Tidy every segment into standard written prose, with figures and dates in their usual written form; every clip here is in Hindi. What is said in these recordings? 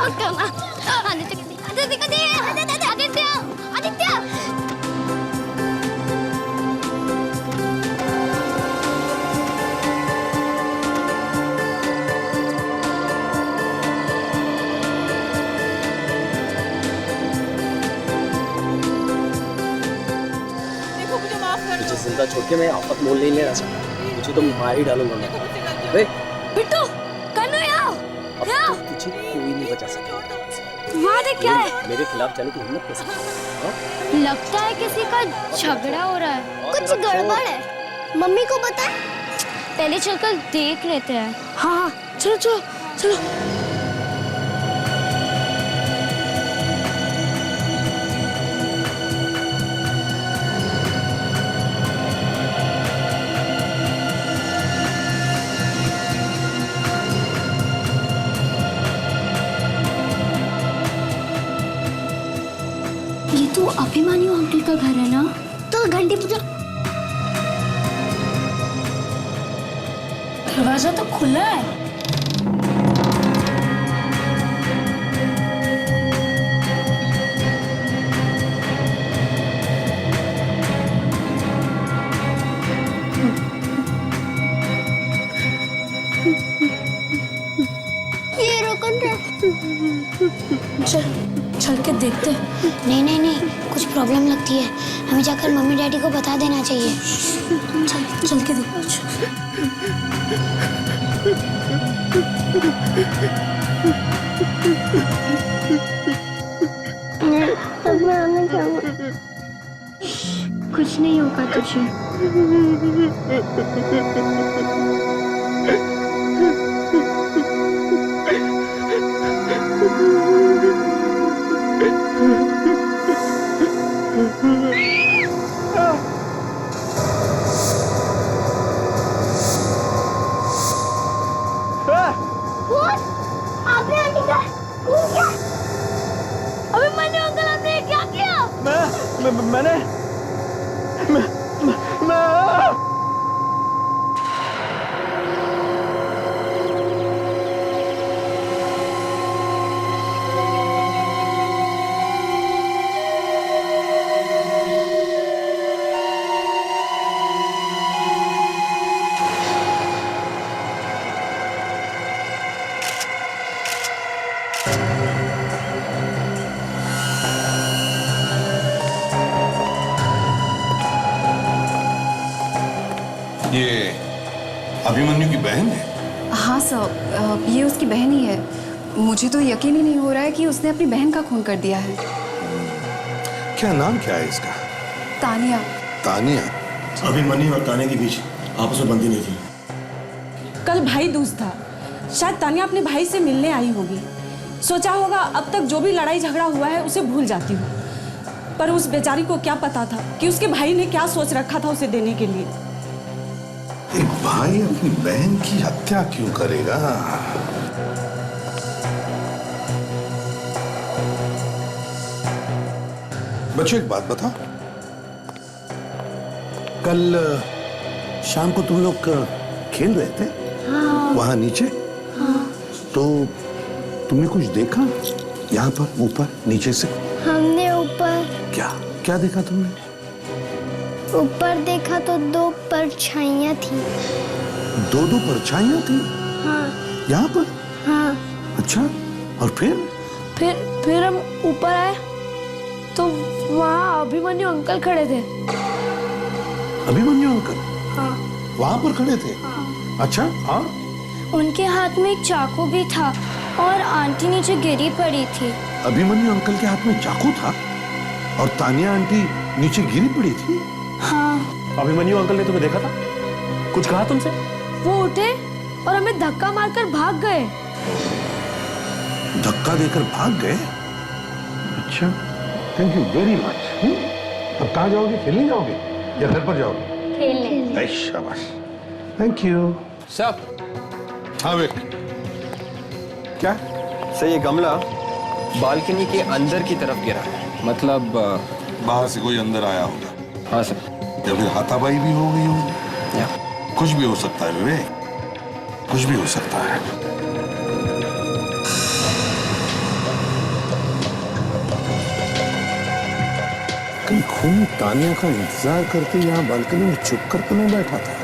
मत करना। आदित्य आदित्य आदित्य आदित्य। मुझे जिंदा छोड़ के मैं आफत मोल नहीं लेना चाहता। मुझे तो मार ही डालूंगा मैं। बिट्टू कन्नू यहाँ तुझे कोई नहीं बचा सकेगा। वहाँ देख क्या है? मेरे खिलाफ जाने की हिम्मत कैसे? लगता है किसी का झगड़ा हो रहा है। कुछ गड़बड़ है। मम्मी को बता। पहले चलकर देख लेते हैं। हाँ चलो चलो चलो। ये तो अभिमान्यु अंकल का घर है ना? तो घंटी बजा। दरवाजा तो खुला है। ये रोकन है। चल चल के देखते। नहीं नहीं नहीं, कुछ प्रॉब्लम लगती है। हमें जाकर मम्मी डैडी को बता देना चाहिए। चल चल के देख। कुछ नहीं होगा तुझे। आपने आंटी का खून किया। अभिमन्यु अंकल आपने क्या किया? मैंने ये अभिमन्यु की बहन है? हाँ सर, ये उसकी बहन ही है। मुझे तो यकीन ही नहीं हो रहा है कि उसने अपनी बहन का खून कर दिया है। क्या नाम क्या है इसका? तानिया। तानिया? अभिमन्यु और तानिया के बीच आपस में बनती नहीं थी। कल भाई दूज था, शायद तानिया अपने भाई से मिलने आई होगी। सोचा होगा अब तक जो भी लड़ाई झगड़ा हुआ है उसे भूल जाती हूँ। पर उस बेचारी को क्या पता था कि उसके भाई ने क्या सोच रखा था उसे देने के लिए। एक भाई अपनी बहन की हत्या क्यों करेगा? बच्चों एक बात बताओ, कल शाम को तुम लोग खेल रहे थे? हाँ। वहां नीचे? हाँ। तो तुमने कुछ देखा यहाँ पर ऊपर नीचे से? हमने ऊपर क्या क्या देखा तुमने? ऊपर देखा तो दो परछाइयाँ थी। दो परछाइयाँ थी? हाँ। यहाँ पर? हाँ। अच्छा, और फिर हम ऊपर आए तो वहाँ अभिमन्यु अंकल खड़े थे। अभिमन्यु अंकल? हाँ। वहाँ पर खड़े थे? हाँ। अच्छा, हाँ? उनके हाथ में एक चाकू भी था और आंटी नीचे गिरी पड़ी थी। अभिमन्यु अंकल के हाथ में चाकू था और तानिया आंटी नीचे गिरी पड़ी थी? हाँ। अभिमन्यु अंकल ने तुम्हें देखा था? कुछ कहा तुमसे? वो उठे और हमें धक्का मारकर भाग गए। धक्का देकर भाग गए? अच्छा, थैंक यू वेरी मच। अब कहाँ जाओगे? खेलने जाओगे या घर पर जाओगे? खेलने। शाबाश, थैंक यू। सब हाँ वे क्या सर, ये गमला बालकनी के अंदर की तरफ गिरा है। मतलब बाहर से कोई अंदर आया होगा? हाँ सर। या फिर हाथापाई भी हो गई होगी? कुछ भी हो सकता है विवेक, कुछ भी हो सकता है। कहीं खूनी तानिया का इंतजार करते यहाँ बालकनी में चुप कर तो नहीं बैठा था?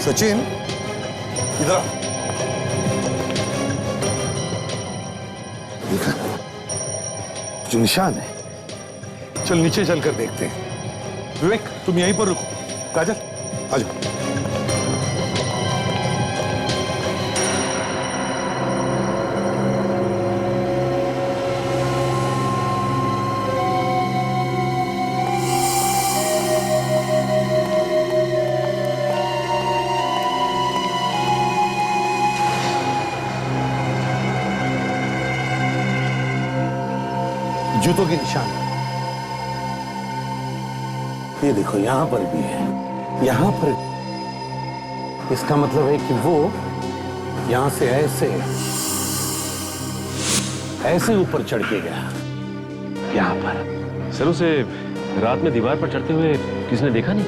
सचिन, इधर आ। देखा जो निशान है, चल नीचे चलकर देखते हैं। विवेक, तुम यहीं पर रुको। काजल, आ जाओ। जूतों के निशान ये देखो, यहां पर भी है, यहां पर। इसका मतलब है कि वो यहां से ऐसे ऊपर चढ़ के गया, यहां पर। सर, उसे रात में दीवार पर चढ़ते हुए किसी ने देखा नहीं?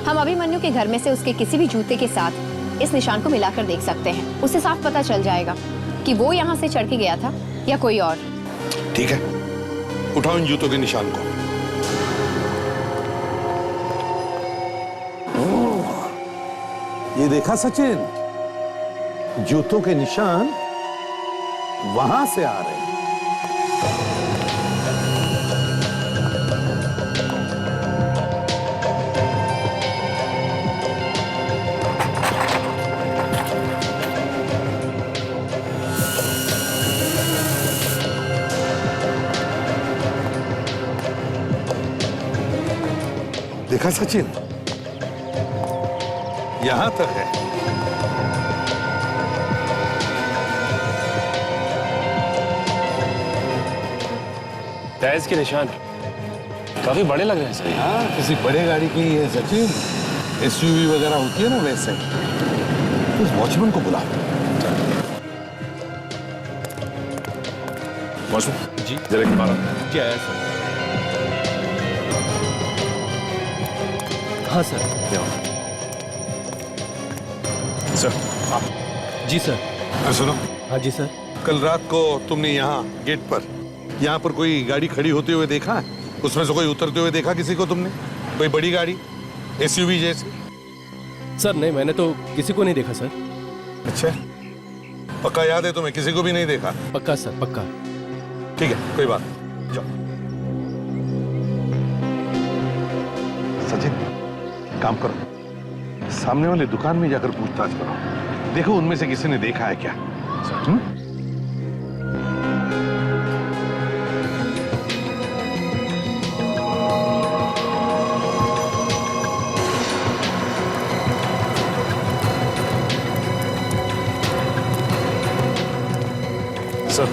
हम अभिमन्यु के घर में से उसके किसी भी जूते के साथ इस निशान को मिलाकर देख सकते हैं। उससे साफ पता चल जाएगा कि वो यहाँ से चढ़ के गया था या कोई और। ठीक है, उठाओ इन जूतों के निशान को। ये देखा सचिन, जूतों के निशान वहां से आ रहे हैं। देखा सचिन, यहां तक है। टायर्स के निशान काफी बड़े लग रहे हैं सर। हाँ, किसी बड़े गाड़ी की है सचिन, एसयूवी वगैरह होती है ना, वैसे। उस वॉचमैन को बुला। वॉचमैन जी, जरा के बाहर क्या है सर? हाँ सर। क्या सर? जी सर। सुनो। हाँ जी सर। कल रात को तुमने यहाँ गेट पर, यहाँ पर कोई गाड़ी खड़ी होते हुए देखा है? उसमें से कोई उतरते हुए देखा किसी को तुमने? कोई बड़ी गाड़ी, एसयूवी जैसी? सर नहीं, मैंने तो किसी को नहीं देखा सर। अच्छा, पक्का याद है तुम्हें? किसी को भी नहीं देखा? पक्का सर, पक्का। ठीक है, कोई बात नहीं, जाओ। सचिन, काम करो, सामने वाले दुकान में जाकर पूछताछ करो, देखो उनमें से किसी ने देखा है क्या। सर,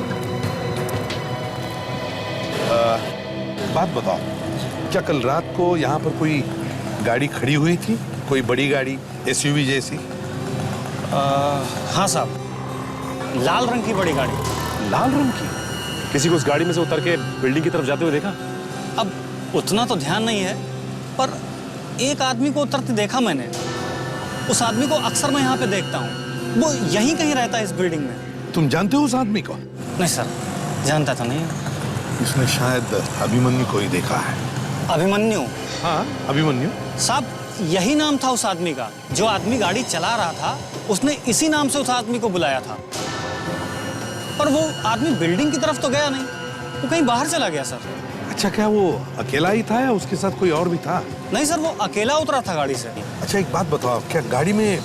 बात बताओ, क्या कल रात को यहाँ पर कोई गाड़ी खड़ी हुई थी? कोई बड़ी गाड़ी, एसयूवी जैसी? हाँ साहब, लाल रंग की बड़ी गाड़ी। लाल रंग की? किसी को उस गाड़ी में से उतर के बिल्डिंग की तरफ जाते हुए देखा? अब उतना तो ध्यान नहीं है, पर एक आदमी को उतरते देखा मैंने। उस आदमी को अक्सर मैं यहाँ पे देखता हूँ, वो यहीं कहीं रहता है इस बिल्डिंग में। तुम जानते हो उस आदमी को? नहीं सर, जानता तो नहीं। इसने शायद अभिमन्यु को ही देखा है। अभिमन्यु? हाँ, अभिमन्यु। साहब, यही नाम था उस आदमी का। जो आदमी गाड़ी चला रहा था, उसने इसी नाम से उस आदमी को बुलाया था। पर वो आदमी बिल्डिंग की तरफ तो गया नहीं, वो कहीं बाहर चला गया सर। अच्छा, क्या वो अकेला ही था या उसके साथ कोई और भी था? नहीं सर, वो अकेला उतरा था गाड़ी से। अच्छा, एक बात बताओ, क्या गाड़ी में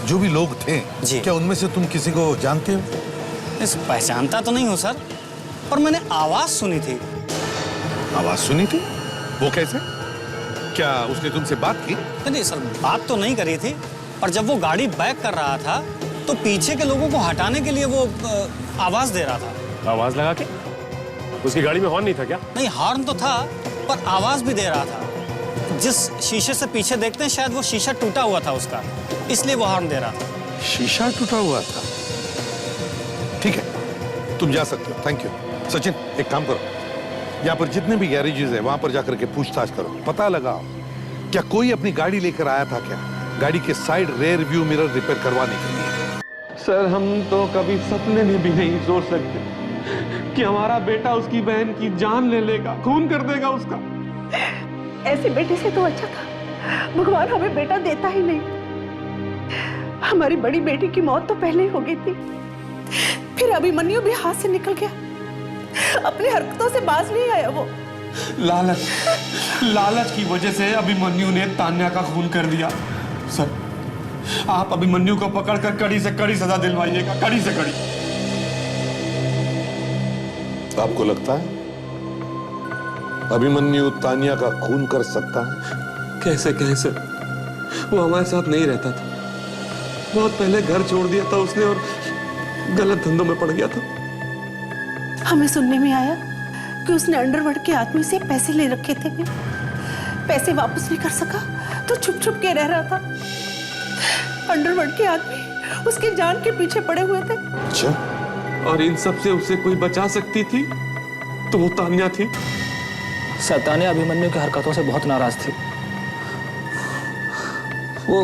जो भी लोग थे जी, क्या उनमें से तुम किसी को जानते हो? पहचानता तो नहीं हूँ सर, पर मैंने आवाज सुनी थी। आवाज सुनी थी? वो कैसे? क्या उसने तुमसे बात की? नहीं सर, बात तो नहीं करी थी, पर जब वो गाड़ी बैक कर रहा था तो पीछे के लोगों को हटाने के लिए वो आवाज दे रहा था। आवाज लगा के? उसकी गाड़ी में हॉर्न नहीं था क्या? नहीं, हॉर्न तो था, पर आवाज भी दे रहा था। जिस शीशे से पीछे देखते हैं, शायद वो शीशा टूटा हुआ था उसका, इसलिए वो हॉर्न दे रहा था। शीशा टूटा हुआ था? ठीक है, तुम जा सकते हो। Thank you. सचिन, एक काम करो, यहाँ पर जितने भी गैरेजेस हैं वहां पर जाकर के पूछताछ करो, पता लगाओ क्या कोई अपनी गाड़ी लेकर आया था क्या, गाड़ी के side rear view mirror repair करवाने के लिए। सर हम तो कभी सपने में भी नहीं सोच सकते कि हमारा बेटा उसकी बहन की जान ले लेगा, खून कर देगा उसका। ऐसे बेटे से तो अच्छा था भगवान हमें बेटा देता ही नहीं। हमारी बड़ी बेटी की मौत तो पहले ही हो गई थी, फिर अभिमन्यु भी हाथ से निकल गया, अपनी हरकतों से बाज नहीं आया वो। लालच की वजह से अभिमन्यु ने तान्या का खून कर दिया। सर आप अभिमन्यु को पकड़कर कड़ी से कड़ी सजा दिलवाइएगा, कड़ी से कड़ी। आपको लगता है अभिमन्यु तान्या का खून कर सकता है? कैसे वो हमारे साथ नहीं रहता था, बहुत पहले घर छोड़ दिया था उसने और गलत धंधों में पड़ गया था। हमें सुनने में आया कि उसने अंडरवर्ल्ड के आदमी से पैसे ले रखे थे, पैसे वापस नहीं कर सका तो छुप छुप के रह रहा था। अंडरवर्ल्ड के आदमी उसकी जान के पीछे पड़े हुए थे। अच्छा, और इन सब से उसे कोई बचा सकती थी तो वो तान्या थी। सर तान्या अभिमन्यु की हरकतों से बहुत नाराज थी, वो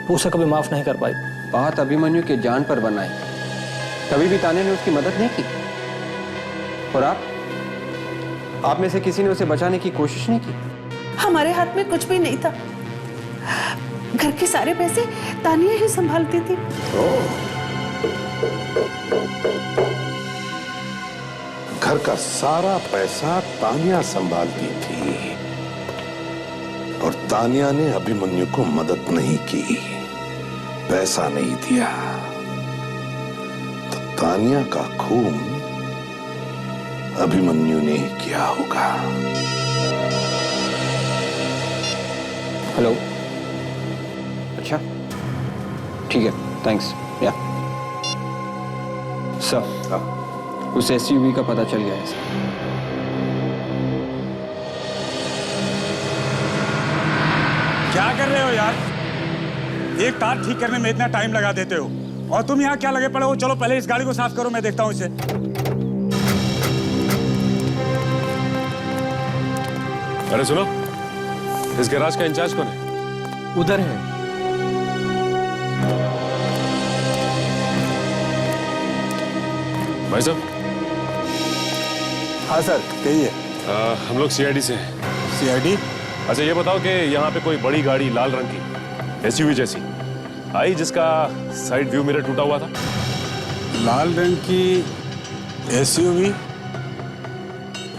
उसे कभी माफ नहीं कर पाई। बात अभिमन्यु के जान पर बनाई, कभी भी तान्या ने उसकी मदद नहीं की। और आप में से किसी ने उसे बचाने की कोशिश नहीं की? हमारे हाथ में कुछ भी नहीं था, घर के सारे पैसे तानिया ही संभालती थी। घर का सारा पैसा तान्या संभालती थी और तान्या ने अभिमन्यु को मदद नहीं की, पैसा नहीं दिया, तो तान्या का खून अभिमन्यु ने किया होगा। हेलो, अच्छा ठीक है, थैंक्स। या सर उस एसयूवी का पता चल गया है सर। क्या कर रहे हो यार? एक तार ठीक करने में इतना टाइम लगा देते हो और तुम यहाँ क्या लगे पड़े हो? चलो पहले इस गाड़ी को साफ करो, मैं देखता हूँ इसे। अरे सुनो, इस गैराज का इंचार्ज कौन है? उधर है। भाई साहब। हाँ सर, कहिए। हम लोग सीआईडी से हैं। सीआईडी? अच्छा ये बताओ कि यहाँ पे कोई बड़ी गाड़ी लाल रंग की एसयूवी जैसी आई जिसका साइड व्यू मिरर टूटा हुआ था? लाल रंग की एसयूवी?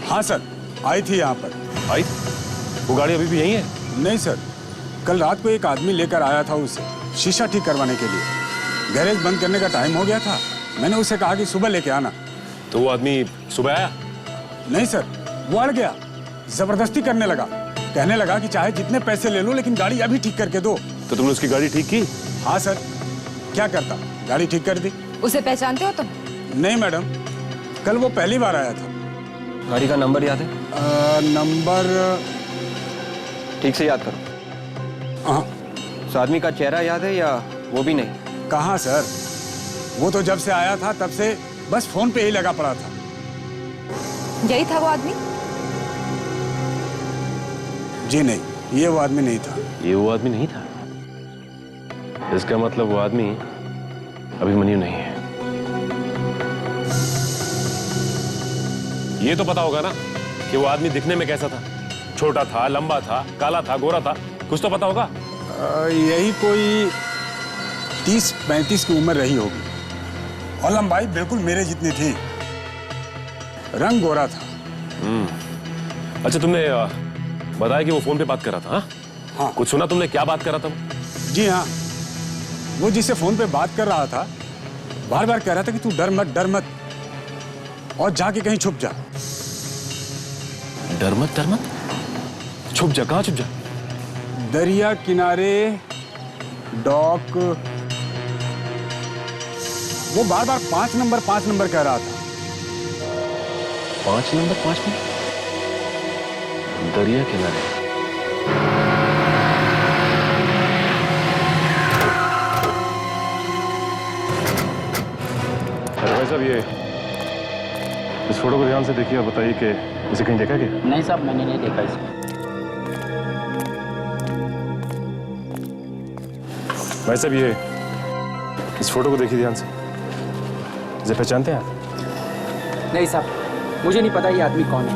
हाँ सर, आई थी यहाँ पर। आई? वो गाड़ी अभी भी यहीं है? नहीं सर, कल रात को एक आदमी लेकर आया था उसे शीशा ठीक करवाने के लिए। गैरेज बंद करने का टाइम हो गया था, मैंने उसे कहा कि सुबह लेके आना। तो वो आदमी सुबह आया? नहीं सर, वो अड़ गया, जबरदस्ती करने लगा, कहने लगा कि चाहे जितने पैसे ले लो लेकिन गाड़ी अभी ठीक करके दो। तो तुमने उसकी गाड़ी ठीक की? हाँ सर, क्या करता, गाड़ी ठीक कर दी। उसे पहचानते हो तुम? नहीं मैडम, कल वो पहली बार आया था। गाड़ी का नंबर याद है? नंबर ठीक से याद करो। हाँ। उस आदमी का चेहरा याद है या वो भी नहीं? कहाँ सर, वो तो जब से आया था तब से बस फोन पे ही लगा पड़ा था। यही था वो आदमी? जी नहीं, ये वो आदमी नहीं था। ये वो आदमी नहीं था? इसका मतलब वो आदमी अभिमन्यु नहीं है। ये तो पता होगा ना कि वो आदमी दिखने में कैसा था? छोटा था, लंबा था, काला था, गोरा था, कुछ तो पता होगा। यही कोई 30-35 की उम्र रही होगी और लंबाई बिल्कुल मेरे जितनी थी, रंग गोरा था। अच्छा तुमने बताया कि वो फोन पे बात कर रहा था? हाँ। कुछ सुना तुमने, क्या बात कर रहा था? जी हाँ, वो जिससे फोन पे बात कर रहा था बार बार कह रहा था कि तू डर मत और जाके कहीं छुप जा। डर मत? छुप जा? कहाँ छुप जा? दरिया किनारे, डॉक। वो बार बार 5 नंबर कह रहा था। 5 नंबर? दरिया किनारे। अरे भाई साहब, ये इस इस फोटो को ध्यान से देखिए और बताइए कि इसे कहीं देखा क्या? नहीं साहब, मैंने नहीं देखा इसे। भाई साहब, ये इस फोटो को देखिए ध्यान से। इसे पहचानते हैं आप? नहीं साहब, मुझे नहीं पता ये आदमी कौन है।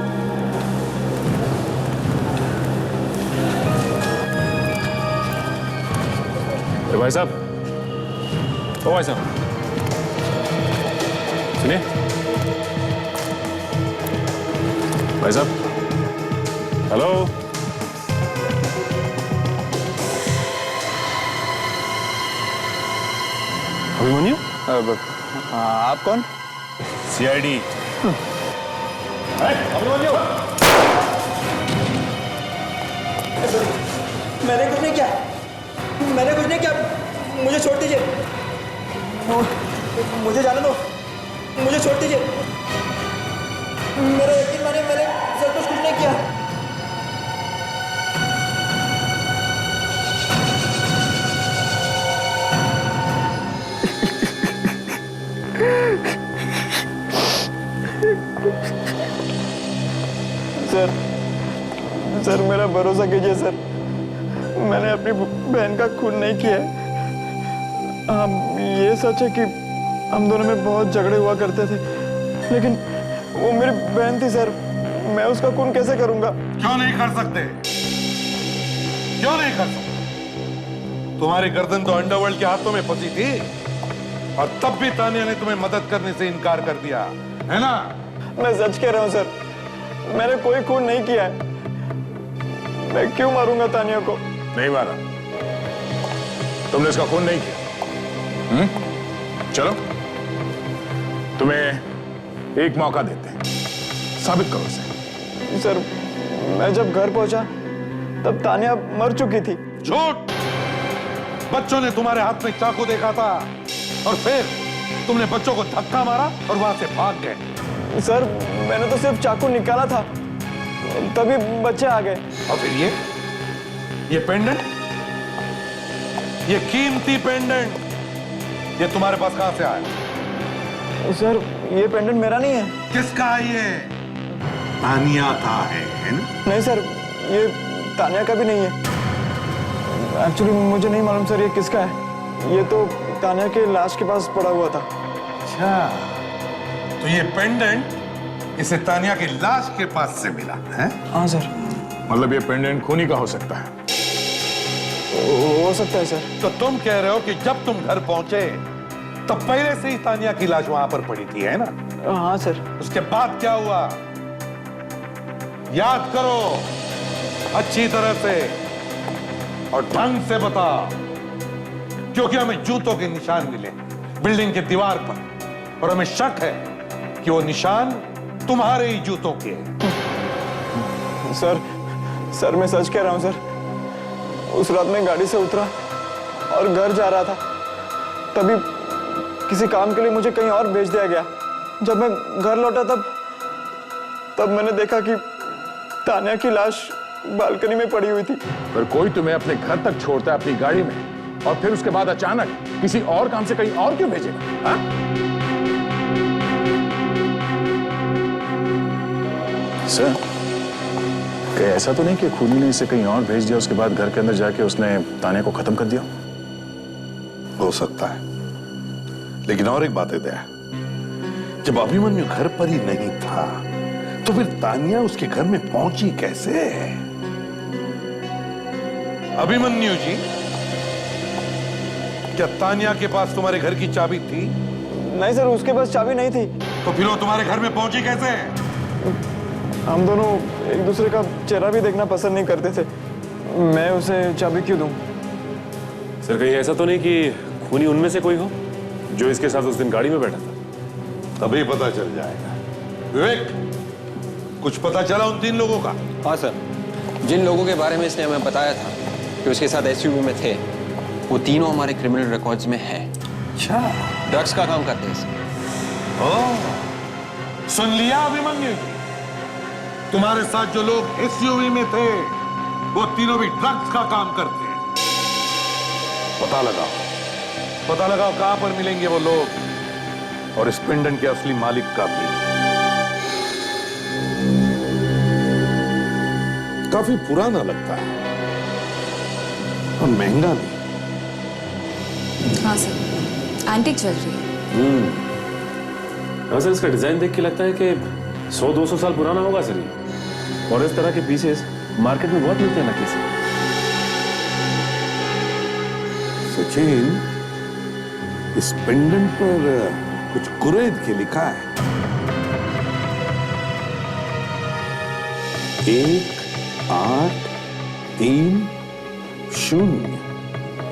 तो भाई साहब, ओ भाई साहब, सुनिए भाई साहब, हेलो। अभिमन्यु? आप कौन? सीआईडी। अभिमन्यु! मैंने कुछ नहीं किया, मैंने कुछ नहीं किया, मुझे छोड़ दीजिए, मुझे जाने दो, मुझे छोड़ दीजिए, मेरा यकीन मानिए, मैंने सर कुछ नहीं किया। सर मेरा भरोसा कीजिए सर, मैंने अपनी बहन का खून नहीं किया है। हाँ, ये सच है कि हम दोनों में बहुत झगड़े हुआ करते थे, लेकिन वो मेरी बहन थी सर, मैं उसका खून कैसे करूंगा? क्यों नहीं कर सकते? क्यों नहीं कर सकते? तुम्हारी गर्दन तो अंडरवर्ल्ड के हाथों में फंसी थी और तब भी तानिया ने तुम्हें मदद करने से इनकार कर दिया, है ना? मैं सच कह रहा हूँ सर, मैंने कोई खून नहीं किया है। मैं क्यों मारूंगा तानिया को? नहीं मारा, तुमने इसका खून नहीं किया। चलो, तुम्हें एक मौका देते हैं, साबित करो इसे। सर, मैं जब घर पहुंचा तब तानिया मर चुकी थी। झूठ! बच्चों ने तुम्हारे हाथ में चाकू देखा था और फिर तुमने बच्चों को धक्का मारा और वहां से भाग गए। सर, मैंने तो सिर्फ चाकू निकाला था, तभी बच्चे आ गए। और फिर ये पेंडेंट, ये कीमती पेंडेंट, ये तुम्हारे पास कहां से आया? सर, ये पेंडेंट मेरा नहीं है। किसका है ये? तानिया का है ना? नहीं सर, ये तानिया का भी नहीं है। एक्चुअली मुझे नहीं मालूम सर ये किसका है। ये तो तानिया के लाश के पास पड़ा हुआ था। अच्छा, तो ये पेंडेंट इसे तानिया की लाश के पास से मिला है? हाँ सर। मतलब ये पेंडेंट खूनी का हो सकता है? हो सकता है सर। तो तुम कह रहे हो कि जब तुम घर पहुंचे तब पहले से ही तानिया की लाश वहां पर पड़ी थी, है ना? हाँ सर। उसके बाद क्या हुआ? याद करो अच्छी तरह से और ढंग से बता, क्योंकि हमें जूतों के निशान मिले बिल्डिंग के दीवार पर और हमें शक है कि वो निशान तुम्हारे ही जूतों के हैं। सर मैं सच कह रहा हूं सर। उस रात मैं गाड़ी से उतरा और घर जा रहा था, तभी किसी काम के लिए मुझे कहीं और भेज दिया गया। जब मैं घर लौटा तब मैंने देखा कि तानिया की लाश बालकनी में पड़ी हुई थी। पर कोई तुम्हें अपने घर तक छोड़ता है अपनी गाड़ी में और फिर उसके बाद अचानक किसी और काम से कहीं और क्यों भेजेगा? हाँ? सर, क्या ऐसा तो नहीं कि खूनी ने इसे कहीं और भेज दिया, उसके बाद घर के अंदर जाके उसने तानिया को खत्म कर दिया? हो सकता है, लेकिन और एक बात है दया, जब अभिमन्यु घर पर ही नहीं था तो फिर तानिया उसके घर में पहुंची कैसे? अभिमन्यु जी, क्या तानिया के पास तुम्हारे घर की चाबी थी? नहीं सर, उसके पास चाबी नहीं थी। तो फिर वो तुम्हारे घर में पहुंची कैसे? हम दोनों एक दूसरे का चेहरा भी देखना पसंद नहीं करते थे, मैं उसे चाबी क्यों दूं? सर, कहीं ऐसा तो नहीं कि खूनी उनमें से कोई हो जो इसके साथ उस दिन गाड़ी में बैठा था? तभी पता चल जाएगा। विवेक, कुछ पता चला उन 3 लोगों का? हाँ सर, जिन लोगों के बारे में इसने हमें बताया था कि उसके साथ एसयूवी में थे, वो तीनों हमारे क्रिमिनल रिकॉर्ड्स में हैं। अच्छा, ड्रग्स का काम करते हैं सर। सुन लिया अभिमन्यु, तुम्हारे साथ जो लोग एसयूवी में थे वो तीनों भी ड्रग्स का काम करते हैं। पता लगाओ कहां पर मिलेंगे वो लोग और इस पेंडेंट के असली मालिक का भी। काफी पुराना लगता है और महंगा भी। हाँ सर, एंटीक ज्वेलरी है। हाँ सर, इसका डिजाइन देख के लगता है कि 100-200 साल पुराना होगा सर ये। और इस तरह के पीसेस मार्केट में बहुत मिलते हैं नकली से। सचिन, इस पेंडेंट पर कुछ कुरैद के लिखा है।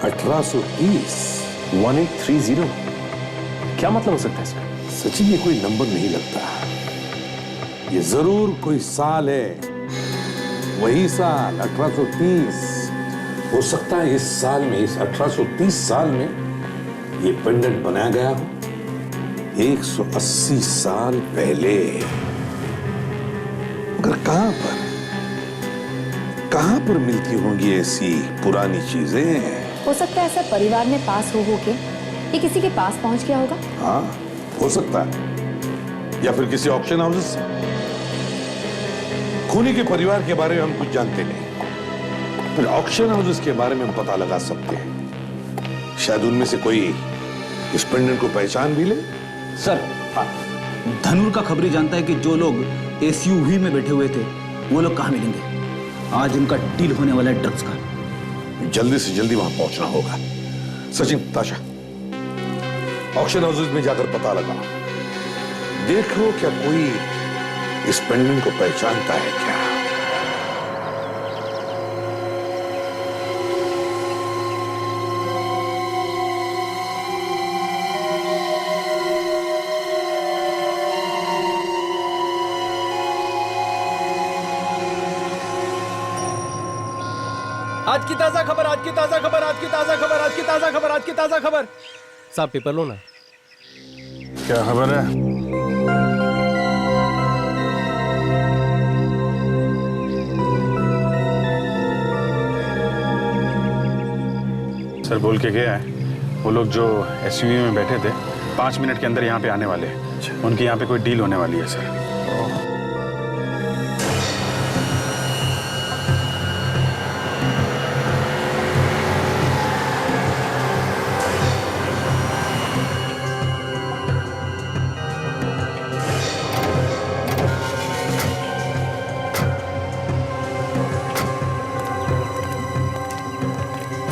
1830 1830 क्या मतलब हो सकता है इसका? सचिन, ये कोई नंबर नहीं लगता, ये जरूर कोई साल है। वही साल 1830 हो सकता है। इस साल में, इस 1830 साल में ये पेंडेंट बनाया गया हो 180 साल पहले। मगर कहां पर मिलती होंगी ऐसी पुरानी चीजें? हो सकता है ऐसा परिवार में पास हो के ये किसी के पास पहुंच गया होगा। हाँ, हो सकता है, या फिर किसी ऑक्शन हाउस से। खूनी के परिवार के बारे में हम कुछ जानते नहीं, फिर ऑक्शन हाउस के बारे में हम पता लगा सकते हैं। शायद उनमें से कोई इस पेंडेंट को पहचान भी ले। सर, धनुर का खबरी जानता है कि जो लोग एसयूवी में बैठे हुए थे वो लोग कहां मिलेंगे। आज उनका डील होने वाला है ड्रग्स का। जल्दी से जल्दी वहां पहुंचना होगा। सचिन, ताशा, ऑक्शन हाउस में जाकर पता लगा, देखो क्या कोई इस पेंडेंट को पहचानता है क्या। आज की ताजा खबर, आज की ताजा खबर, आज की ताजा खबर, आज की ताजा खबर, आज की ताजा खबर। साहब पेपर लो ना। क्या खबर है? सर बोल के गया है, वो लोग जो एसयूवी में बैठे थे 5 मिनट के अंदर यहाँ पे आने वाले हैं। उनकी यहाँ पे कोई डील होने वाली है सर।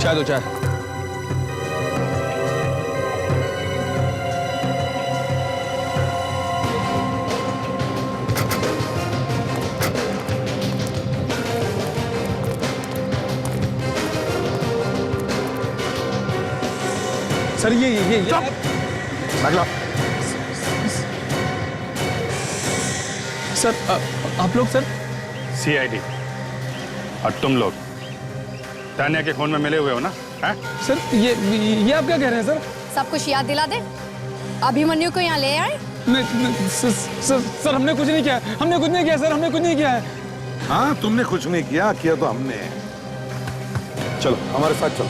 चाय दो, चाय। सर ये अगला। सर आप लोग सर सीआईडी और तुम लोग तानिया के खून में मिले हुए हो ना? है? सर ये आप क्या कह रहे हैं सर? सब कुछ याद दिला दे। अभिमन्यु को यहाँ ले आए। नहीं सर हमने कुछ नहीं किया, हमने कुछ नहीं किया सर, हमने कुछ नहीं किया है। हाँ, तुमने कुछ नहीं किया, किया तो हमने। चलो हमारे साथ चलो।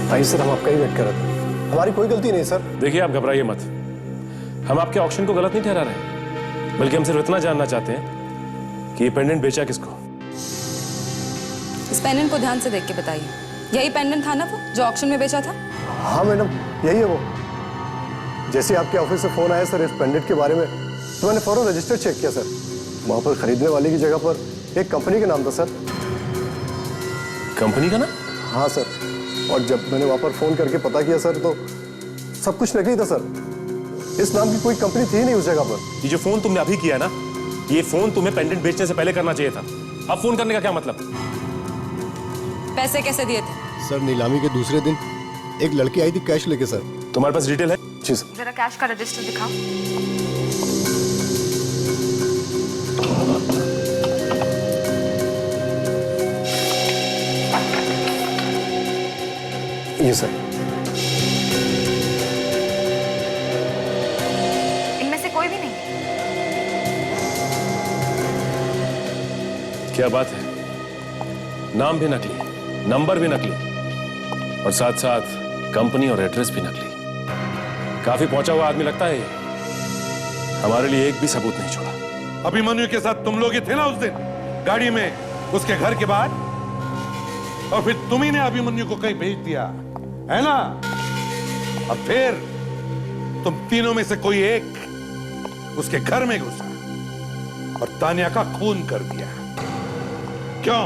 भाई सर, हम आपका ही वेट कर रहे थे, हमारी कोई गलती नहीं सर। देखिए, आप घबराइए मत। हम आपके ऑक्शन को गलत नहीं ठहरा रहे, बल्कि हम सिर्फ इतना जानना चाहते हैं कि ये पेंडेंट बेचा किसको। इस पेंडेंट को ध्यान से देख के बताइए, यही पेंडेंट था ना वो जो ऑक्शन में बेचा था? हाँ मैडम, यही है वो। जैसे आपके ऑफिस से फोन आया सर इस पेंडेंट के बारे में, तो मैंने फौरन रजिस्टर चेक किया सर। वहाँ पर खरीदने वाले की जगह पर एक कंपनी का नाम था सर। कंपनी का ना? हाँ सर, और जब मैंने वहाँ पर फोन करके पता किया सर, तो सब कुछ नकली था सर। इस नाम की कोई कंपनी थी नहीं उस जगह पर। ये जो फोन तुमने अभी किया ना, ये फोन तुम्हें पेंडेंट बेचने से पहले करना चाहिए था। अब फोन करने का क्या मतलब? पैसे कैसे दिए थे? सर नीलामी के दूसरे दिन एक लड़की आई थी कैश लेके सर। तुम्हारे पास डिटेल है? जी सर। जरा कैश का रजिस्टर दिखाओ। ये सर। इनमें से कोई भी नहीं? क्या बात है, नाम भी नकली, नंबर भी नकली, और साथ साथ कंपनी और एड्रेस भी नकली। काफी पहुंचा हुआ आदमी लगता है ये। हमारे लिए एक भी सबूत नहीं छोड़ा। अभिमन्यु के साथ तुम लोग ही थे ना उस दिन गाड़ी में उसके घर के बाहर, और फिर तुम ही ने अभिमन्यु को कहीं भेज दिया है ना। अब फिर तुम तीनों में से कोई एक उसके घर में घुसा और तानिया का खून कर दिया। क्यों?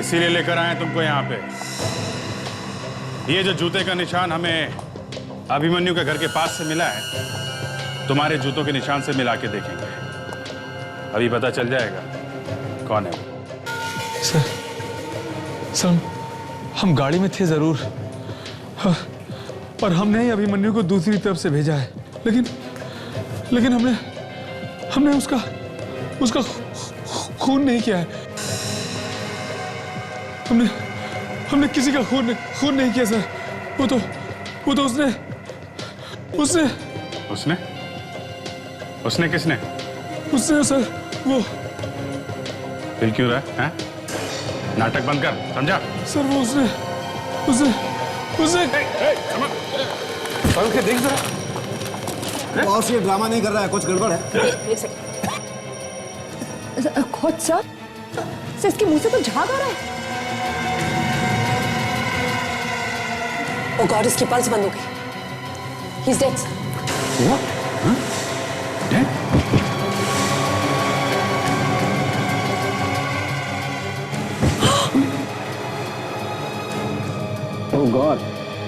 इसीलिए लेकर आए तुमको यहाँ पे। ये जो जूते का निशान हमें अभिमन्यु के घर के पास से मिला है, तुम्हारे जूतों के निशान से मिला के देखेंगे। अभी पता चल जाएगा कौन है वो। सर हम गाड़ी में थे जरूर, पर हमने ही अभिमन्यु को दूसरी तरफ से भेजा है। लेकिन हमने उसका खून नहीं किया है। हमने किसी का खून नहीं किया सर। वो तो उसने किसने? उसने सर वो। फिर क्यों रहा है? नाटक बंद कर, समझा? सर वो उसने के देख जरा। बॉस ये ड्रामा नहीं कर रहा है, कुछ गड़बड़ है। एक सेकंड। खुद सर इसके मुंह से तो झाग आ रहा है। ओ गॉड, इसकी पल्स बंद हो गई। He is dead. What? Huh? Dead? Oh God,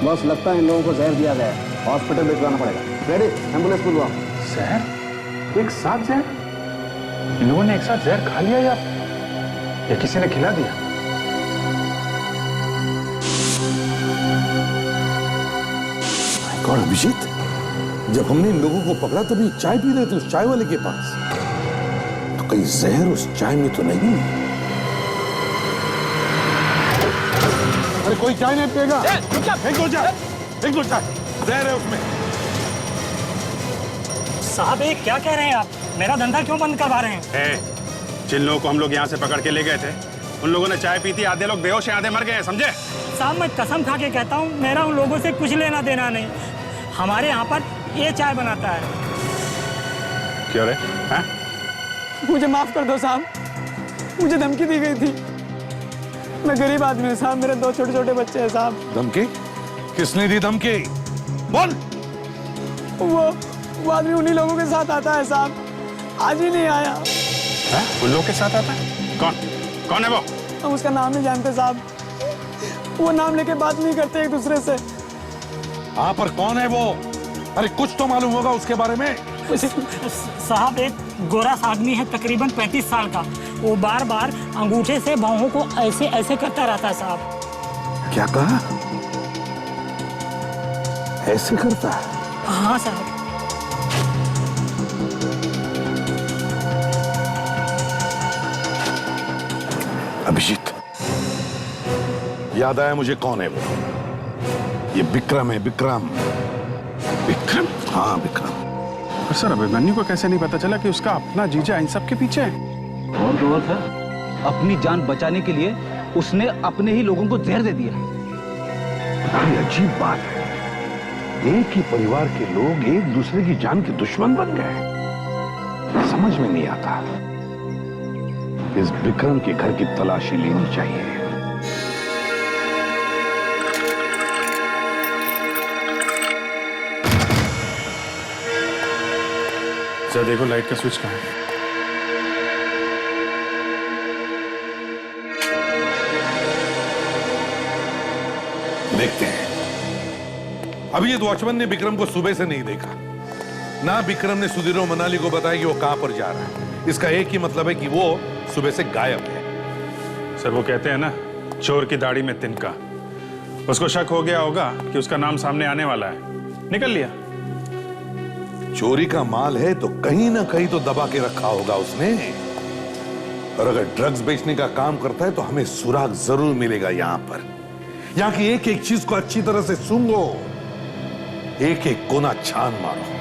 boss लगता है इन लोगों को जहर दिया गया है। हॉस्पिटल भिजवाना पड़ेगा। रेडी, एम्बुलेंस बुलवाओ। जहर? एक साथ जहर? इन लोगों ने एक साथ जहर खा लिया या किसी ने खिला दिया? कौन? अभिजीत, जब हमने इन लोगों को पकड़ा तो भी चाय पी रहे थे उस चाय वाले के पास, तो कहीं जहर उस चाय में तो नहीं? अरे कोई चाय नहीं पिएगा। फेंक दो चाय, जहर है उसमें। साहब ये क्या कह रहे हैं आप? मेरा धंधा क्यों बंद करवा रहे हैं? जिन लोगों को हम लोग यहाँ से पकड़ के ले गए थे, उन लोगों ने चाय पी थी। आधे लोग बेहोश हैं, आधे मर गए हैं, समझे? साहब मैं कसम खा के कहता हूँ, मेरा उन लोगों से कुछ लेना देना नहीं। हमारे यहाँ पर ये चाय बनाता है। क्यों रे? हैं? मुझे माफ कर दो साहब, मुझे धमकी दी गई थी। मैं गरीब आदमी हूँ साहब, मेरे 2 छोटे बच्चे हैं साहब। धमकी? किसने दी धमकी? बोल। वो आदमी उन्हीं लोगों के साथ आता है साहब, आज ही नहीं आया। उन लोगों के साथ आता है? कौन है वो? हम उसका नाम नहीं जानते साहब, वो नाम लेके बात नहीं करते एक दूसरे से। हाँ, पर कौन है वो? अरे कुछ तो मालूम होगा उसके बारे में। साहब एक गोरा आदमी है, तकरीबन 35 साल का। वो बार बार अंगूठे से बाहों को ऐसे ऐसे करता रहता है साहब। क्या कहा? ऐसे करता है? हाँ साहब। अभिजीत, याद आया मुझे कौन है वो। ये विक्रम है। विक्रम? हाँ विक्रम। पर सर अभिमन्यु को कैसे नहीं पता चला कि उसका अपना जीजा इन सब के पीछे है? और तो और सर, अपनी जान बचाने के लिए उसने अपने ही लोगों को जहर दे दिया। बड़ी अजीब बात है, एक ही परिवार के लोग एक दूसरे की जान के दुश्मन बन गए। समझ में नहीं आता। इस विक्रम के घर की तलाशी लेनी चाहिए। सर देखो लाइट का स्विच कहाँ है? देखते हैं। अभी ये वॉचमैन ने विक्रम को सुबह से नहीं देखा ना। विक्रम ने सुधीर और मनाली को बताया कि वो कहां पर जा रहा है। इसका एक ही मतलब है कि वो सुबह से गायब है। सर वो कहते हैं ना, चोर की दाढ़ी में तिनका। उसको शक हो गया होगा कि उसका नाम सामने आने वाला है, निकल लिया। चोरी का माल है तो कहीं ना कहीं तो दबा के रखा होगा उसने। और अगर ड्रग्स बेचने का काम करता है तो हमें सुराग जरूर मिलेगा। यहां पर यहां की एक एक चीज को अच्छी तरह से सूंघो, एक एक कोना छान मारो।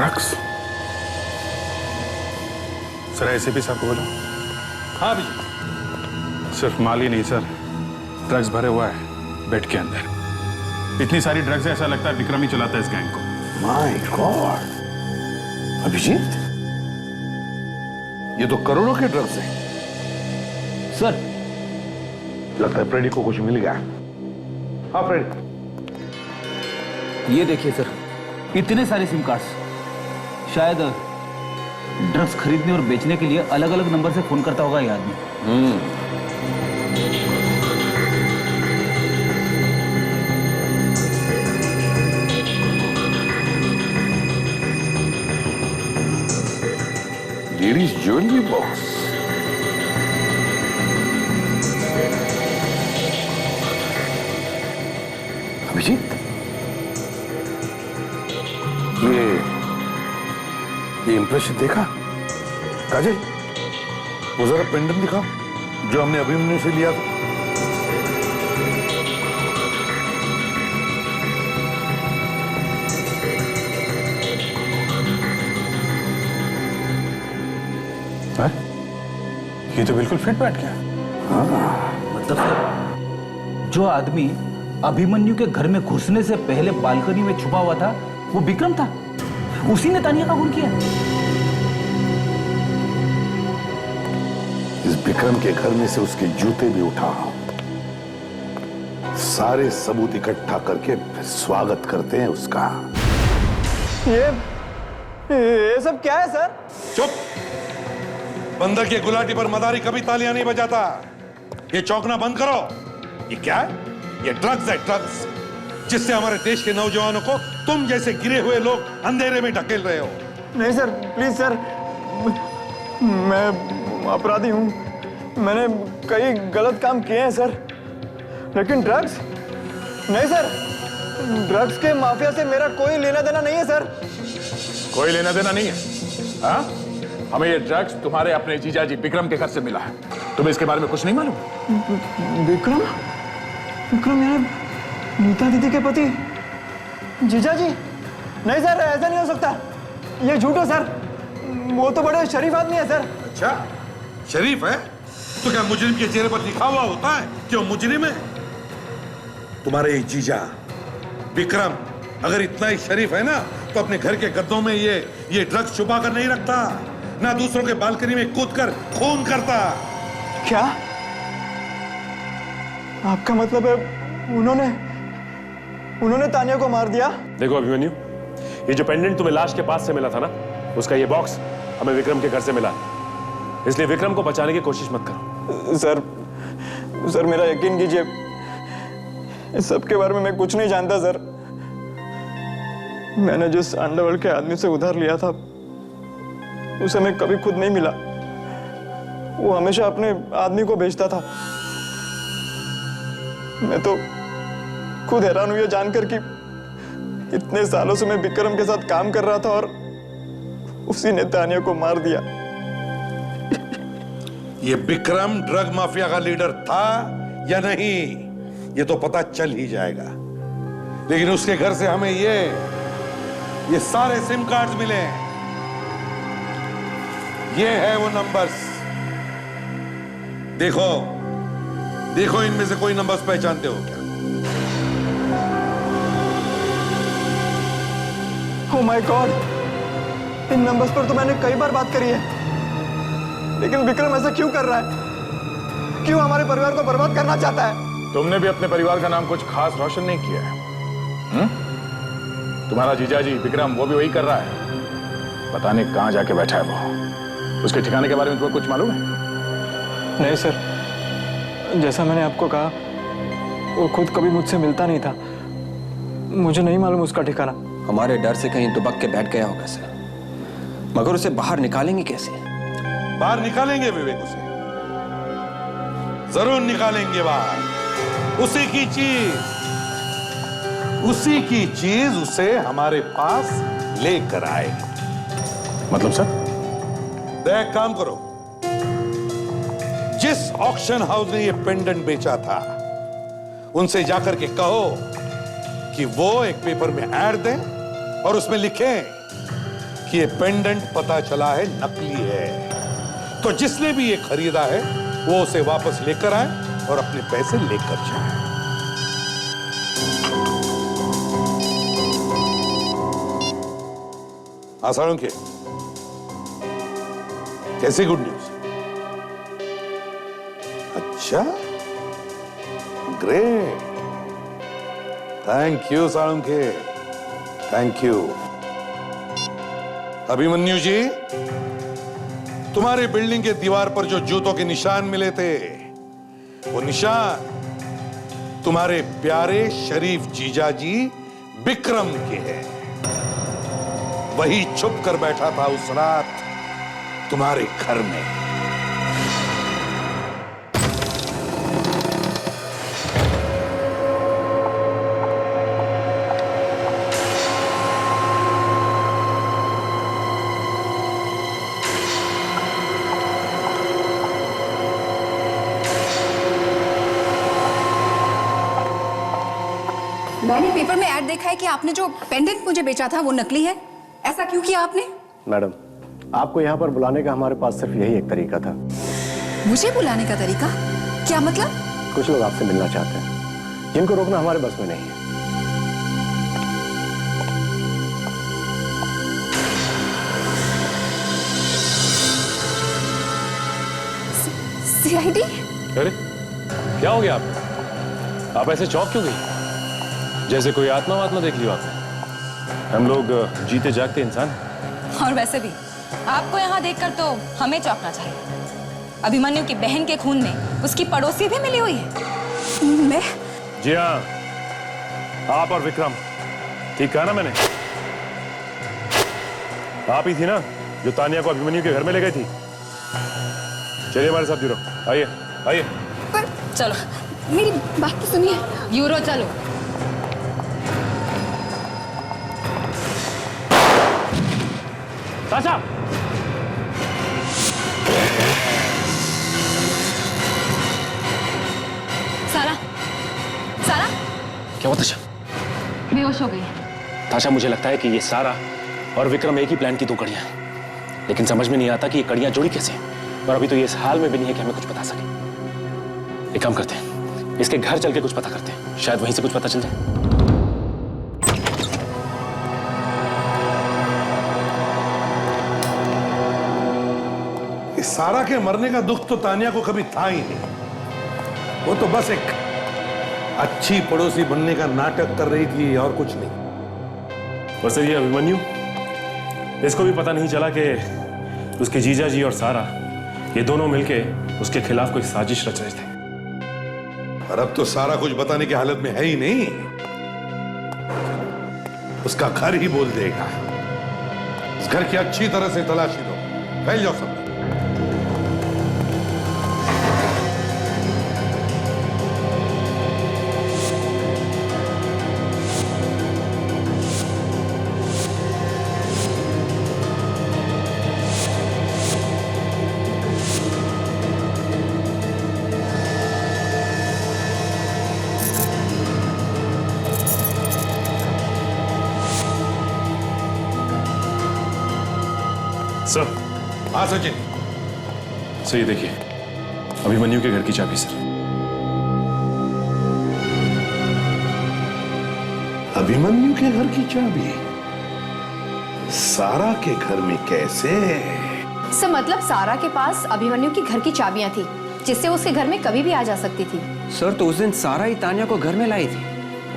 ड्रग्स? सर एसीपी साहब को बोलो। हाँ भैया। सिर्फ माल ही नहीं सर, ड्रग्स भरे हुआ है बेड के अंदर। इतनी सारी ड्रग्स है, ऐसा लगता है विक्रम ही चलाता है इस गैंग को। माय गॉड, अभिजीत, ये तो करोड़ों के ड्रग्स हैं। सर, लगता है फ्रेडी को कुछ मिल गया। हाँ फ्रेडी, ये देखिए सर, इतने सारे सिम कार्ड्स। शायद ड्रग्स खरीदने और बेचने के लिए अलग अलग नंबर से फोन करता होगा ये आदमी। Ladies jewellery box. अभिजीत, ये इंप्रेशन देखा? काजल, वो जरा पेंडेंट दिखाओ जो हमने अभिमन्यु से लिया था। ये तो बिल्कुल फिट बैठ गया। मतलब सर, जो आदमी अभिमन्यु के घर में घुसने से पहले बालकनी में छुपा हुआ था वो विक्रम था। उसी ने तानिया का खून किया। इस विक्रम के घर में से उसके जूते भी उठा, सारे सबूत इकट्ठा करके फिर स्वागत करते हैं उसका। ये सब क्या है सर? चुप! बंदर के गुलाटी पर मदारी कभी तालियां नहीं बजाता। ये चौंकना बंद करो। ये क्या है? ये ड्रग्स है, ड्रग्स, जिससे हमारे देश के नौजवानों को तुम जैसे गिरे हुए लोग अंधेरे में ढकेल रहे हो। नहीं सर, प्लीज सर, मैं अपराधी हूँ। मैंने कई गलत काम किए हैं सर, लेकिन ड्रग्स नहीं सर। ड्रग्स के माफिया से मेरा कोई लेना देना नहीं है सर। कोई लेना देना नहीं है? हाँ? हमें ये ड्रग्स तुम्हारे अपने जीजाजी विक्रम के घर से मिला है। तुम्हें इसके बारे में कुछ नहीं मालूम? विक्रम? विक्रम मेरे नीता दीदी के पति? जीजा जी? नहीं सर, ऐसा नहीं हो सकता। ये झूठ है सर। वो तो बड़े शरीफ आदमी है सर। अच्छा, शरीफ है? तो क्या मुजरिम के चेहरे पर लिखा हुआ होता है कि वो मुजरिम है? तुम्हारे जीजा विक्रम अगर इतना ही शरीफ है ना, तो अपने घर के गद्दों में ये ड्रग्स छुपा कर नहीं रखता, ना दूसरों के बालकनी में कूदकर खून करता। क्या आपका मतलब है उन्होंने तानिया को मार दिया? देखो अभिमन्यु, ये जो पेंडेंट तुम्हें लाश के पास से मिला था ना, उसका ये बॉक्स हमें विक्रम के घर से मिला, इसलिए विक्रम को बचाने की कोशिश मत करो। सर मेरा यकीन कीजिए, इस सब के बारे में मैं कुछ नहीं जानता सर। मैंने जिस अंडरवर्ल्ड के आदमी से उधार लिया था उसे मैं कभी खुद नहीं मिला। वो हमेशा अपने आदमी को भेजता था। मैं तो खुद हैरान हुई जानकर कि इतने सालों से मैं विक्रम के साथ काम कर रहा था और उसी ने तानिया को मार दिया। ये विक्रम ड्रग माफिया का लीडर था या नहीं, ये तो पता चल ही जाएगा। लेकिन उसके घर से हमें ये सारे सिम कार्ड्स मिले हैं। ये है वो नंबर्स। देखो इनमें से कोई नंबर्स पहचानते हो क्या? Oh my God, in numbers पर तो मैंने कई बार बात करी है, लेकिन विक्रम ऐसा क्यों कर रहा है? क्यों हमारे परिवार को बर्बाद करना चाहता है? तुमने भी अपने परिवार का नाम कुछ खास रोशन नहीं किया है। तुम्हारा जीजाजी विक्रम वो भी वही कर रहा है। पता नहीं कहां जाके बैठा है वो। उसके ठिकाने के बारे में तुम्हें कुछ मालूम है? नहीं सर, जैसा मैंने आपको कहा, वो खुद कभी मुझसे मिलता नहीं था। मुझे नहीं मालूम उसका ठिकाना। हमारे डर से कहीं दुबक के बैठ गया होगा सर, मगर उसे बाहर निकालेंगे कैसे? बाहर निकालेंगे विवेक, उसे जरूर निकालेंगे बाहर। उसी की चीज उसे हमारे पास लेकर आएगी। मतलब सर? देख, काम करो, जिस ऑक्शन हाउस ने ये पेंडेंट बेचा था उनसे जाकर के कहो कि वो एक पेपर में ऐड दें और उसमें लिखें कि ये पेंडेंट पता चला है नकली है, तो जिसने भी ये खरीदा है वो उसे वापस लेकर आए और अपने पैसे लेकर जाए। आसानों के कैसी गुड न्यूज? अच्छा, great, thank you Salunkhe, thank you. Abhimanyu ji, तुम्हारे बिल्डिंग के दीवार पर जो जूतों के निशान मिले थे, वो निशान तुम्हारे प्यारे शरीफ जीजाजी विक्रम के हैं। वही छुप कर बैठा था उस रात तुम्हारे घर में। मैंने पेपर में ऐड देखा है कि आपने जो पेंडेंट मुझे बेचा था वो नकली है। ऐसा क्यों किया आपने? मैडम, आपको यहाँ पर बुलाने का हमारे पास सिर्फ यही एक तरीका था। मुझे बुलाने का तरीका? क्या मतलब? कुछ लोग आपसे मिलना चाहते हैं, जिनको रोकना हमारे बस में नहीं है। सीआईडी? अरे क्या हो गया आप ऐसे चौंक क्यों गई? जैसे कोई आत्मा देख लियो आपने। हम लोग जीते जागते इंसान। और वैसे भी आपको यहाँ देखकर तो हमें चौंकना चाहिए। अभिमन्यु की बहन के खून में उसकी पड़ोसी भी मिली हुई है। मैं? जी हाँ, आप और विक्रम। ठीक कहा ना मैंने? आप ही थी ना जो तानिया को अभिमन्यु के घर में ले गई थी। चलिए हमारे साथ ब्यूरो, आइए आइए। पर चलो, मेरी बात तो सुनिए। ब्यूरो चलो। ताशा! सारा, सारा? क्या हुआ ताशा? बेहोश हो गई। ताशा, मुझे लगता है कि ये सारा और विक्रम एक ही प्लान की दो कड़ियां हैं, लेकिन समझ में नहीं आता कि ये कड़ियां जुड़ी कैसे हैं। और अभी तो ये इस हाल में भी नहीं है कि हमें कुछ बता सके। एक काम करते हैं, इसके घर चल के कुछ पता करते हैं, शायद वहीं से कुछ पता चल जाए। इस सारा के मरने का दुख तो तानिया को कभी था ही नहीं। वो तो बस एक अच्छी पड़ोसी बनने का नाटक कर रही थी और कुछ नहीं। और सर ये अभिमन्यु, इसको भी पता नहीं चला कि उसके जीजा जी और सारा ये दोनों मिलके उसके खिलाफ कोई साजिश रच रहे थे। और अब तो सारा कुछ बताने की हालत में है ही नहीं। उसका घर ही बोल देगा। इस घर की अच्छी तरह से तलाशी दो। फैल जाओ सब। सर। हाँ सचिन। सर ये देखिए, अभिमन्यु के घर की चाबी सर। अभिमन्यु के घर की चाबी सारा के घर में कैसे? सर मतलब सारा के पास अभिमन्यु की घर की चाबियां थी, जिससे उसके घर में कभी भी आ जा सकती थी। सर तो उस दिन सारा ही तानिया को घर में लाई थी,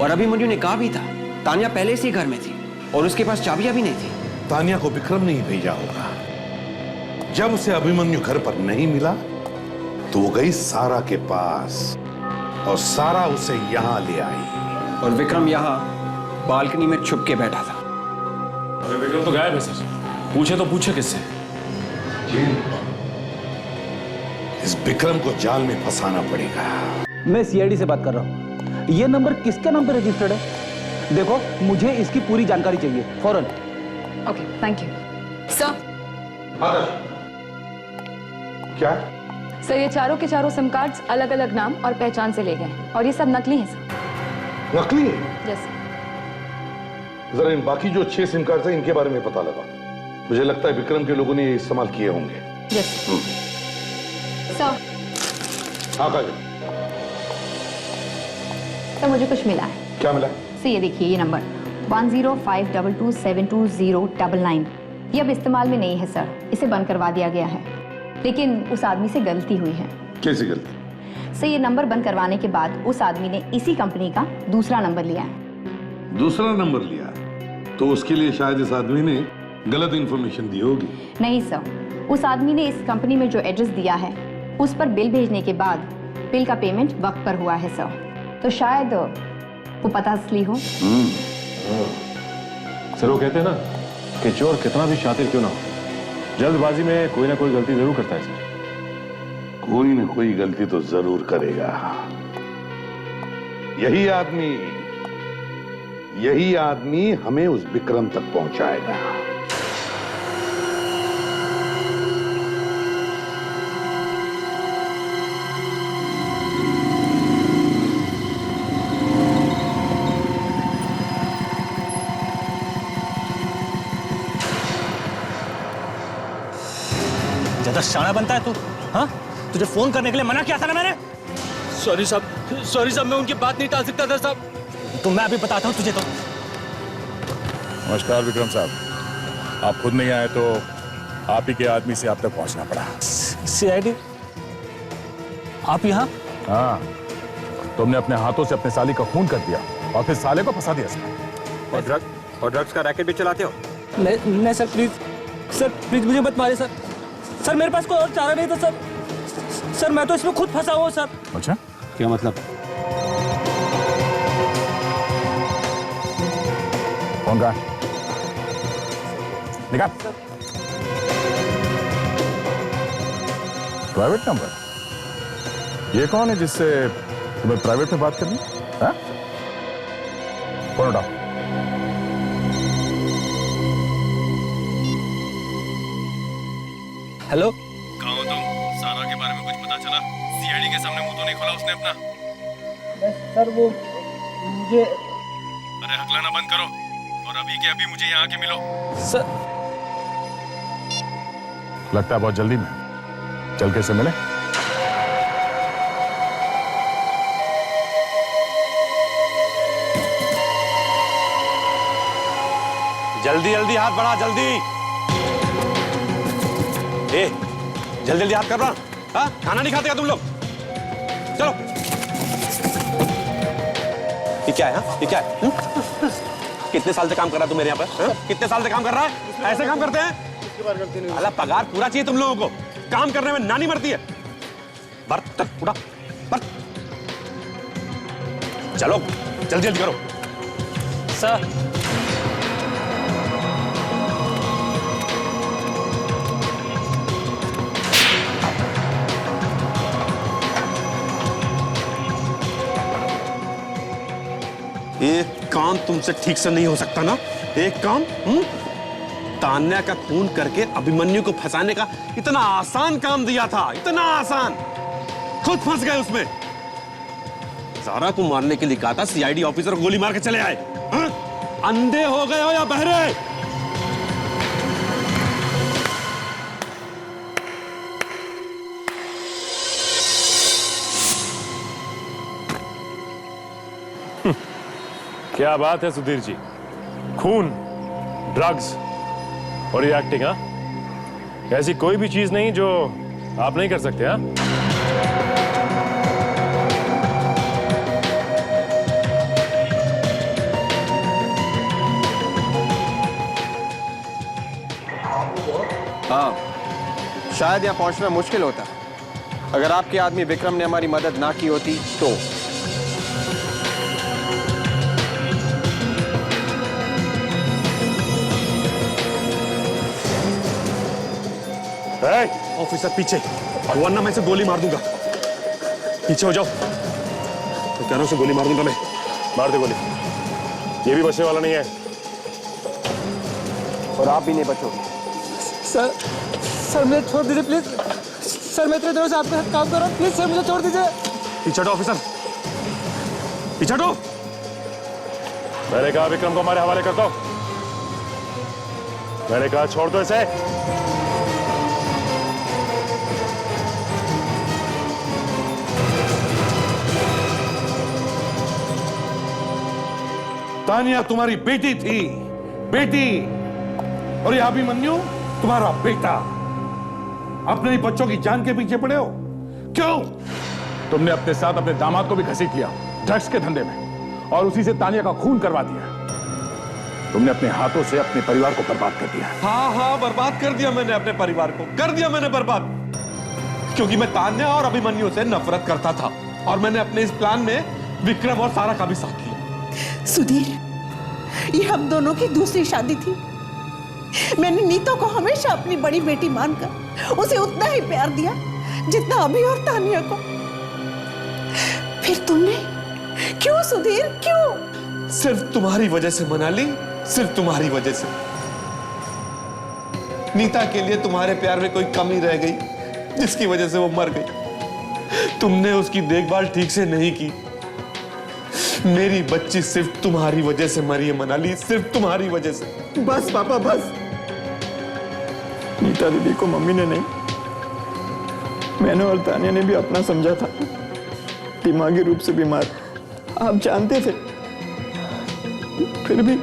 और अभिमन्यु ने कहा भी था तानिया पहले से ही घर में थी और उसके पास चाबियां भी नहीं थी। तानिया को विक्रम ने ही भेजा होगा। जब उसे अभिमन्यु घर पर नहीं मिला तो वो गई सारा के पास और सारा उसे यहां ले आई। और विक्रम यहाँ बालकनी में छुप के बैठा था। अरे विक्रम तो गायब है सर। पूछे तो पूछे किससे? इस विक्रम को जाल में फंसाना पड़ेगा। मैं सीआईडी से बात कर रहा हूँ। ये नंबर किसके नाम पे रजिस्टर्ड है? देखो मुझे इसकी पूरी जानकारी चाहिए फौरन। Okay, thank you sir. क्या? सर ये चारों के चारों सिम कार्ड्स अलग अलग नाम और पहचान से ले गए और ये सब नकली हैं सर। नकली? यस। जरा इन बाकी जो 6 सिम कार्ड है इनके बारे में पता लगा। मुझे लगता है विक्रम के लोगों ने ये इस्तेमाल किए होंगे। सर हाँ काजल, सर मुझे कुछ मिला है। क्या मिला? सर ये देखिए, ये नंबर 1052272099 ये अब इस्तेमाल में नहीं है सर, इसे बंद करवा दिया गया है। लेकिन उस आदमी से गलती हुई है। कैसी गलती? सर ये नंबर बंद करवाने के बाद उस आदमी ने इसी कंपनी का दूसरा नंबर लिया है। दूसरा नंबर लिया? तो उसके लिए शायद इस आदमी ने गलत इंफॉर्मेशन दी होगी। नहीं सर, उस आदमी ने इस कंपनी में जो एड्रेस दिया है उस पर बिल भेजने के बाद बिल का पेमेंट वक्त पर हुआ है सर, तो शायद वो पता असली हो। सर वो कहते हैं ना कि चोर कितना भी शातिर क्यों ना हो, जल्दबाजी में कोई ना कोई गलती जरूर करता है सर। कोई ना कोई गलती तो जरूर करेगा। यही आदमी हमें उस विक्रम तक पहुंचाएगा। ज्यादा शाना बनता है तू, हाँ? तुझे फोन करने के लिए मना किया था ना मैंने। सॉरी साहब, मैं उनकी बात नहीं टाल सकता था साहब। तो मैं अभी बताता हूँ तुझे। तो नमस्कार विक्रम साहब, आप खुद नहीं आए तो आप ही के आदमी से आप तक पहुंचना पड़ा। सीआईडी आप यहाँ? हाँ, तुमने अपने हाथों से अपने साली का खून कर दिया और फिर साले को फंसा दिया इसमें। और ड्रग्स का रैकेट भी चलाते हो? नहीं सर, प्लीज मुझे मत मारिए सर। सर मेरे पास कोई और चारा नहीं था सर। सर मैं तो इसमें खुद फंसा हुआ सर। अच्छा, क्या मतलब? कौन का? निकाल। Private number? ये कौन है जिससे तुम्हें प्राइवेट में बात करनी? हाँ? फोन उठाओ। हेलो, कहाँ हो तुम? सारा के बारे में कुछ पता चला? सीआईडी के सामने मुंह तो नहीं खोला उसने अपना? सर वो मुझे, अरे हकलाना बंद करो और अभी के अभी मुझे यहाँ आके मिलो। सर लगता है बहुत जल्दी में, चल के से मिले। जल्दी जल्दी हाथ बढ़ा, जल्दी। ए, जल्दी जल्दी हाथ कर रहा। हाँ, खाना नहीं खाते क्या तुम लोग? चलो। ये क्या है? ये क्या है? कितने साल से काम कर रहा है तू मेरे यहाँ पर? कितने साल से काम कर रहा है? ऐसे काम करते हैं? अल्लाह पगार पूरा चाहिए तुम लोगों को। काम करने में नानी मरती है। बर्तन उठा, बर्तन। चलो जल्दी जल्दी करो। सर एक काम तुमसे ठीक से नहीं हो सकता ना? एक काम तान्या का खून करके अभिमन्यु को फंसाने का इतना आसान काम दिया था, इतना आसान, खुद फंस गए उसमें। सारा को मारने के लिए कहा था, सीआईडी ऑफिसर को गोली मार के चले आए। हा? अंधे हो गए हो या बहरे? क्या बात है सुधीर जी, खून, ड्रग्स और ये एक्टिंग, हाँ? ऐसी कोई भी चीज नहीं जो आप नहीं कर सकते, हाँ? हाँ, शायद यहाँ पहुंचना मुश्किल होता अगर आपके आदमी विक्रम ने हमारी मदद ना की होती तो। ऑफिसर पीछे, वरना मैं इसे गोली मार दूंगा। पीछे हो जाओ। तो कह रहा हूं, उसे गोली मार दूंगा मैं। मार दे गोली, ये भी बचने वाला नहीं है। और आप भी नहीं बचोगे। सर मुझे छोड़ दीजिए प्लीज। सर मैं इतने दिनों से आपके साथ काम कर रहा हूँ, प्लीज सर मुझे छोड़ दीजिए। पीछे हटो ऑफिसर, पीछे हटो। मैंने कहा विक्रम को हमारे हवाले कर दो। मैंने कहा छोड़ दो इसे। तानिया तुम्हारी बेटी थी, बेटी, और ये अभिमन्यु तुम्हारा बेटा। अपने ही बच्चों की जान के पीछे पड़े हो, क्यों? तुमने अपने साथ अपने दामाद को भी घसीट लिया ड्रग्स के धंधे में, और उसी से तानिया का खून करवा दिया। तुमने अपने हाथों से अपने परिवार को बर्बाद कर दिया। हाँ हाँ, बर्बाद कर दिया मैंने अपने परिवार को, कर दिया मैंने बर्बाद, क्योंकि मैं तान्या और अभिमन्यु से नफरत करता था, और मैंने अपने इस प्लान में विक्रम और सारा का भी साथ लिया। सुधीर, ये हम दोनों की दूसरी शादी थी। मैंने नीतू को हमेशा अपनी बड़ी बेटी मानकर उसे उतना ही प्यार दिया जितना अभी और तानिया को। फिर तुमने क्यों सुधीर, क्यों? सिर्फ तुम्हारी वजह से मनाली, सिर्फ तुम्हारी वजह से। नीता के लिए तुम्हारे प्यार में कोई कमी रह गई जिसकी वजह से वो मर गई। तुमने उसकी देखभाल ठीक से नहीं की। मेरी बच्ची सिर्फ तुम्हारी वजह से मरी है मनाली, सिर्फ तुम्हारी वजह से। बस पापा बस। नीता दीदी को मम्मी ने नहीं, मैंने और तानिया ने भी अपना समझा था। दिमागी रूप से बीमार, आप जानते थे, फिर भी।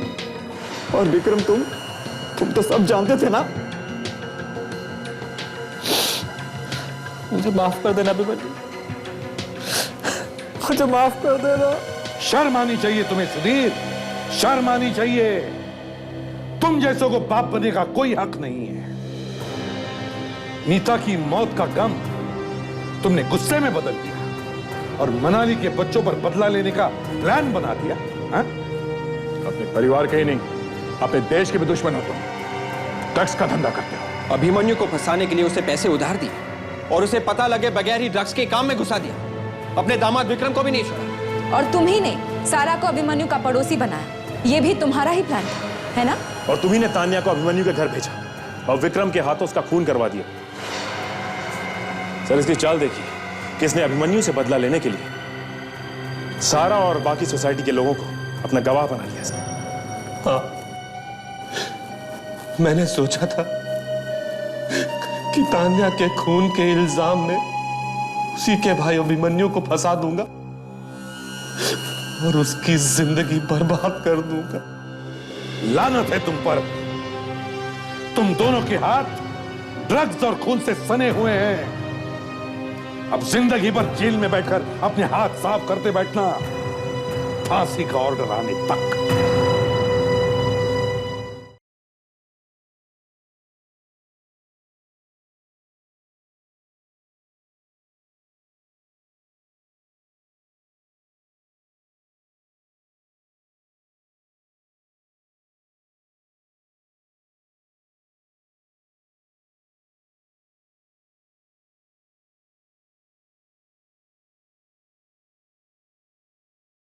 और विक्रम, तुम तो सब जानते थे ना। मुझे माफ कर देना अभिमन्यु, मुझे माफ कर देना। शर्म आनी चाहिए तुम्हें सुधीर, शर्म आनी चाहिए। तुम जैसों को बाप बनने का कोई हक नहीं है। नीता की मौत का गम तुमने गुस्से में बदल दिया और मनाली के बच्चों पर बदला लेने का प्लान बना दिया। हा? अपने परिवार के ही नहीं, अपने देश के भी दुश्मन हो तुम। ड्रग्स का धंधा करते हो। अभिमन्यु को फंसाने के लिए उसे पैसे उधार दिए और उसे पता लगे बगैर ही ड्रग्स के काम में घुसा दिया। अपने दामाद विक्रम को भी नहीं छोड़ा। और तुम ही ने सारा को अभिमन्यु का पड़ोसी बनाया। ये भी तुम्हारा ही प्लान था, है ना? और तुम्ही ने तान्या को अभिमन्यु के घर भेजा और विक्रम के हाथों उसका खून करवा दिया। सर, इसकी चाल देखिए, किसने अभिमन्यु से बदला लेने के लिए सारा और बाकी सोसाइटी के लोगों को अपना गवाह बना लिया सर। हाँ, मैंने सोचा था कि तान्या के खून के इल्जाम में उसी के भाई अभिमन्यु को फंसा दूंगा और उसकी जिंदगी बर्बाद कर दूंगा। लानत है तुम पर। तुम दोनों के हाथ ड्रग्स और खून से सने हुए हैं। अब जिंदगी भर जेल में बैठकर अपने हाथ साफ करते बैठना, फांसी का ऑर्डर आने तक।